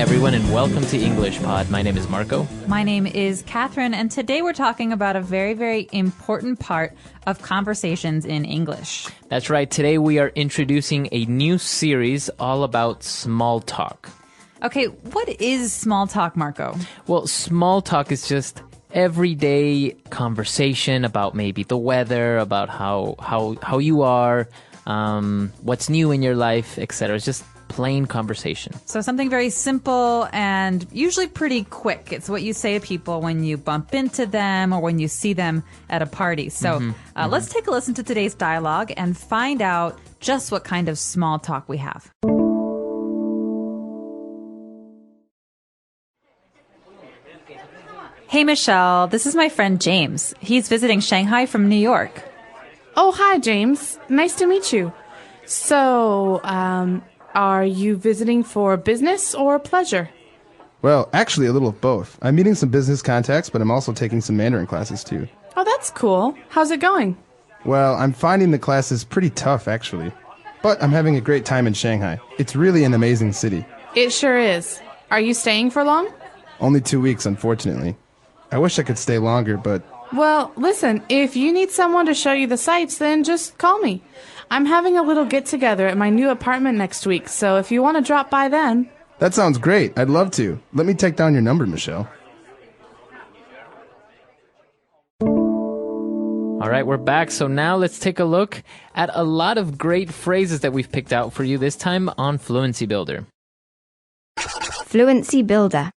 everyone, and welcome to englishpod. My name is Marco. My name is Catherine, and today we're talking about a very, very important part of conversations in English. That's right. Today we are introducing a new series all about small talk. Okay, what is small talk, Marco? Well, small talk is just everyday conversation about maybe the weather, about how you are, what's new in your life, etc. It's just plain conversation. So something very simple and usually pretty quick. It's what you say to people when you bump into them or when you see them at a party. So let's take a listen to today's dialogue and find out just what kind of small talk we have. Hey, Michelle, this is my friend James. He's visiting Shanghai from New York. Oh, hi, James. Nice to meet you. So, are you visiting for business or pleasure? Well, actually, a little of both. I'm meeting some business contacts, but I'm also taking some Mandarin classes, too. Oh, that's cool. How's it going? Well, I'm finding the classes pretty tough, actually. But I'm having a great time in Shanghai. It's really an amazing city. It sure is. Are you staying for long? Only 2 weeks, unfortunately. I wish I could stay longer, but... Well, listen, if you need someone to show you the sights, then just call me. I'm having a little get-together at my new apartment next week, so if you want to drop by then... That sounds great. I'd love to. Let me take down your number, Michelle. All right, we're back. So now let's take a look at a lot of great phrases that we've picked out for you this time on Fluency Builder. Fluency Builder.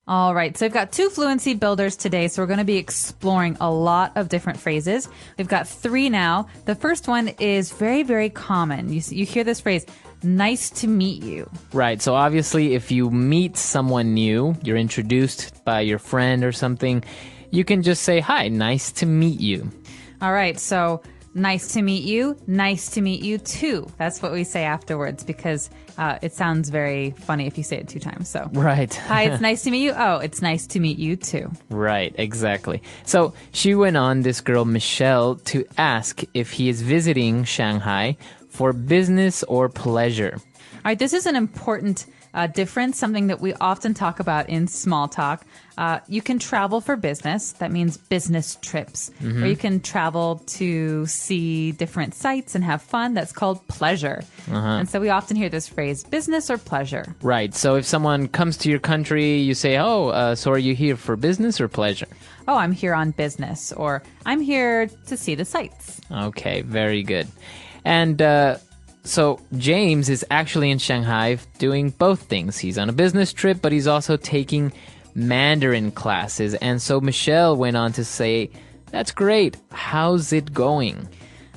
All right, so we've got 2 fluency builders today, so we're going to be exploring a lot of different phrases. We've got 3 now. The first one is very, very common. You hear this phrase, nice to meet you. Right, so obviously if you meet someone new, you're introduced by your friend or something, you can just say, hi, nice to meet you. All right, so nice to meet you too. That's what we say afterwards because it sounds very funny if you say it 2 times. So right. Hi, it's nice to meet you. Oh, it's nice to meet you too. Right, exactly. So she went on, this girl Michelle, to ask if he is visiting Shanghai for business or pleasure. All right, this is an important difference, something that we often talk about in small talk. You can travel for business. That means business trips. Or you can travel to see different sights and have fun. That's called pleasure. And so we often hear this phrase, business or pleasure. Right. So if someone comes to your country, you say, so are you here for business or pleasure? Oh, I'm here on business. Or I'm here to see the sights. Okay, very good. And so James is actually in Shanghai doing both things. He's on a business trip, but he's also taking Mandarin classes. And so Michelle went on to say, that's great. How's it going?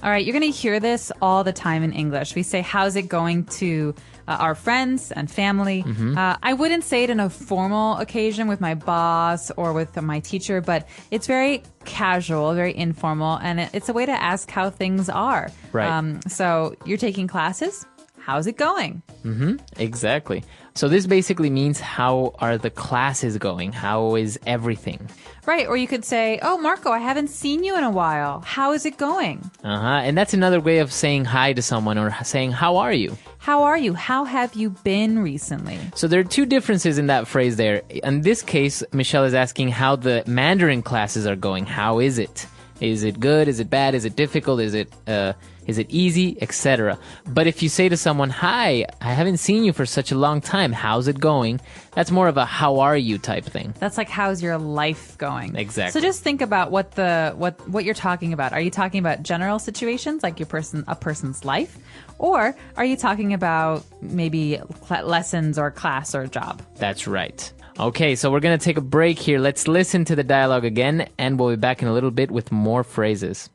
All right, you're going to hear this all the time in English. We say, how's it going to our friends and family. I wouldn't say it in a formal occasion with my boss or with my teacher, but it's very casual, very informal, and it's a way to ask how things are. Right. So you're taking classes. How's it going? Exactly. So this basically means how are the classes going? How is everything? Right. Or you could say, oh, Marco, I haven't seen you in a while. How is it going? And that's another way of saying hi to someone or saying, how are you? How are you? How have you been recently? So there are 2 differences in that phrase there. In this case, Michelle is asking how the Mandarin classes are going. How is it? Is it good? Is it bad? Is it difficult? Is it easy? Etc. But if you say to someone, hi, I haven't seen you for such a long time. How's it going? That's more of a how are you type thing. That's like, how's your life going? Exactly. So just think about what you're talking about. Are you talking about general situations like a person's life? Or are you talking about maybe lessons or class or job? That's right. Okay, so we're going to take a break here. Let's listen to the dialogue again, and we'll be back in a little bit with more phrases.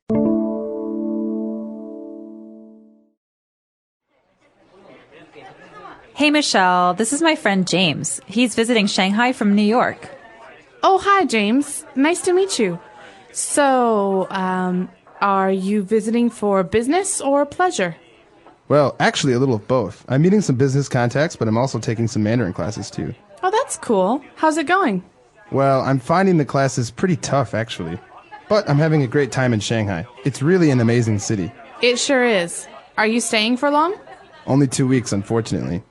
Hey, Michelle, this is my friend James. He's visiting Shanghai from New York. Oh, hi, James. Nice to meet you. So, are you visiting for business or pleasure? Well, actually, a little of both. I'm meeting some business contacts, but I'm also taking some Mandarin classes, too. Oh, that's cool. How's it going? Well, I'm finding the classes pretty tough, actually. But I'm having a great time in Shanghai. It's really an amazing city. It sure is. Are you staying for long? Only 2 weeks, unfortunately.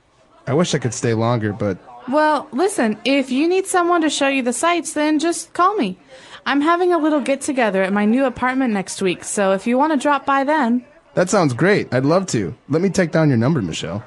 I wish I could stay longer, but... Well, listen, if you need someone to show you the sights, then just call me. I'm having a little get-together at my new apartment next week, so if you want to drop by then... That sounds great. I'd love to. Let me take down your number, Michelle.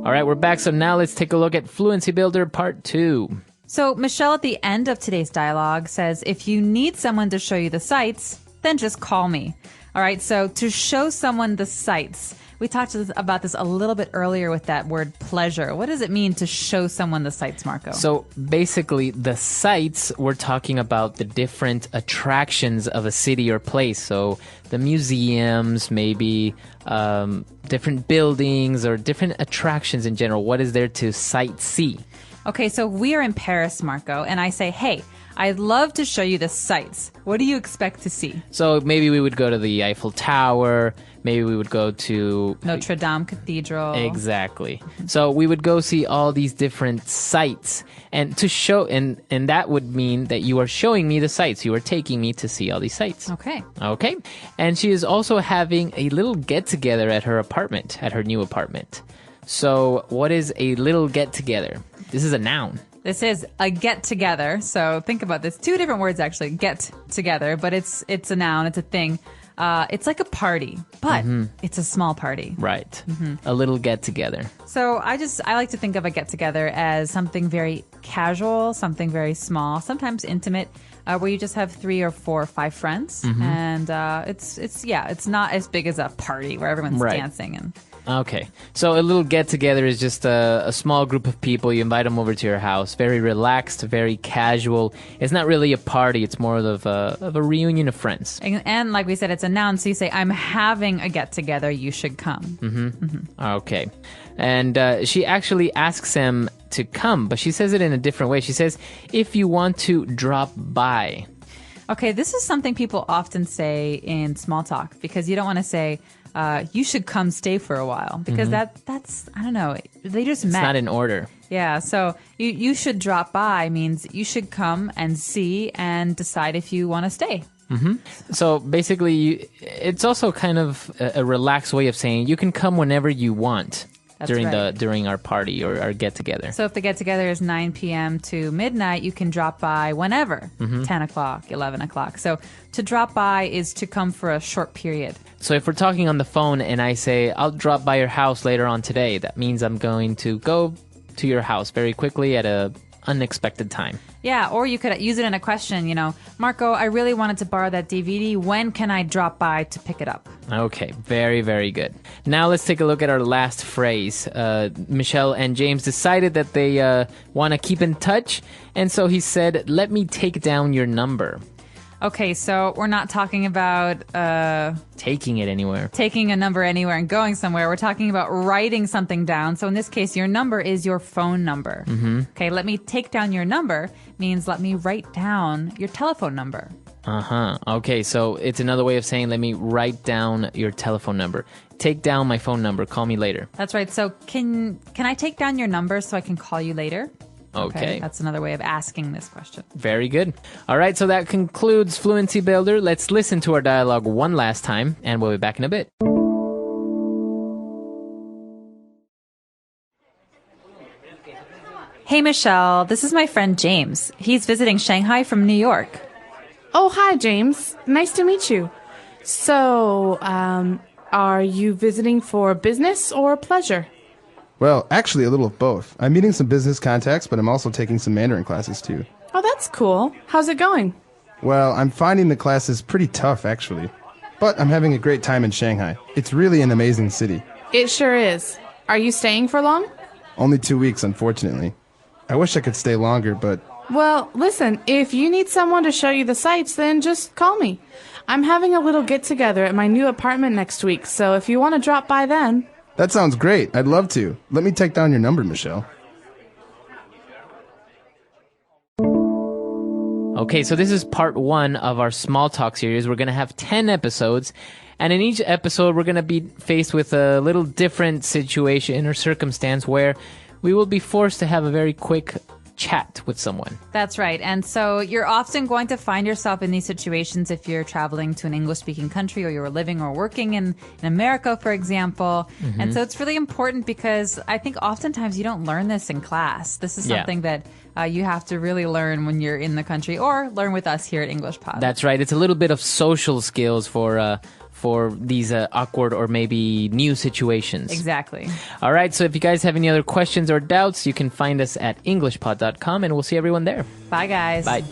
All right, we're back. So now let's take a look at Fluency Builder Part 2. So Michelle at the end of today's dialogue says, if you need someone to show you the sights, then just call me. All right, so to show someone the sights, we talked about this a little bit earlier with that word pleasure. What does it mean to show someone the sights, Marco? So basically, the sights, we're talking about the different attractions of a city or place. So the museums, maybe different buildings or different attractions in general. What is there to sightsee? Okay, so we are in Paris, Marco, and I say, hey, I'd love to show you the sights. What do you expect to see? So maybe we would go to the Eiffel Tower. Maybe we would go to Notre Dame Cathedral. Exactly. So we would go see all these different sites, and to show, and that would mean that you are showing me the sites. You are taking me to see all these sites. Okay. Okay. And she is also having a little get together at her apartment, at her new apartment. So what is a little get together? This is a noun. This is a get together. So think about this. Two different words actually, get together, but it's a noun, it's a thing. It's like a party, but it's a small party. Right. A little get together. So I like to think of a get together as something very casual, something very small, sometimes intimate, where you just have 3 or 4 or 5 friends, and it's not as big as a party where everyone's dancing and. Okay. So a little get-together is just a small group of people. You invite them over to your house. Very relaxed, very casual. It's not really a party. It's more of a reunion of friends. And like we said, it's a noun. So you say, I'm having a get-together. You should come. Okay. And she actually asks him to come, but she says it in a different way. She says, if you want to drop by. Okay, this is something people often say in small talk because you don't want to say, you should come stay for a while because that's, I don't know, they just met. It's not in order. Yeah, so you should drop by means you should come and see and decide if you want to stay. So basically, it's also kind of a relaxed way of saying you can come whenever you want. That's during our party or our get-together. So if the get-together is 9 p.m. to midnight, you can drop by whenever, 10 o'clock, 11 o'clock. So to drop by is to come for a short period. So if we're talking on the phone and I say, I'll drop by your house later on today, that means I'm going to go to your house very quickly at a unexpected time. Yeah, or you could use it in a question, Marco, I really wanted to borrow that DVD. When can I drop by to pick it up? Okay, very, very good. Now let's take a look at our last phrase. Michelle and James decided that they want to keep in touch, and so he said, let me take down your number. Okay, so we're not talking about taking it anywhere. Taking a number anywhere and going somewhere. We're talking about writing something down. So in this case, your number is your phone number. Okay, let me take down your number means let me write down your telephone number. Okay, so it's another way of saying let me write down your telephone number. Take down my phone number. Call me later. That's right. So can I take down your number so I can call you later? Okay. That's another way of asking this question. Very good. All right, so that concludes Fluency Builder. Let's listen to our dialogue one last time, and we'll be back in a bit. Hey, Michelle. This is my friend James. He's visiting Shanghai from New York. Oh, hi, James. Nice to meet you. So, are you visiting for business or pleasure? Well, actually, a little of both. I'm meeting some business contacts, but I'm also taking some Mandarin classes, too. Oh, that's cool. How's it going? Well, I'm finding the classes pretty tough, actually. But I'm having a great time in Shanghai. It's really an amazing city. It sure is. Are you staying for long? Only 2 weeks, unfortunately. I wish I could stay longer, but... Well, listen, if you need someone to show you the sights, then just call me. I'm having a little get-together at my new apartment next week, so if you want to drop by then... That sounds great. I'd love to. Let me take down your number, Michelle. Okay, so this is part 1 of our small talk series. We're going to have 10 episodes, and in each episode we're going to be faced with a little different situation or circumstance where we will be forced to have a very quick chat with someone. That's right. And so you're often going to find yourself in these situations if you're traveling to an English-speaking country or you're living or working in America, for example. And so it's really important because I think oftentimes you don't learn this in class. This is something that you have to really learn when you're in the country or learn with us here at EnglishPod. That's right. It's a little bit of social skills for these awkward or maybe new situations. Exactly. All right, so if you guys have any other questions or doubts, you can find us at englishpod.com, and we'll see everyone there. Bye, guys. Bye.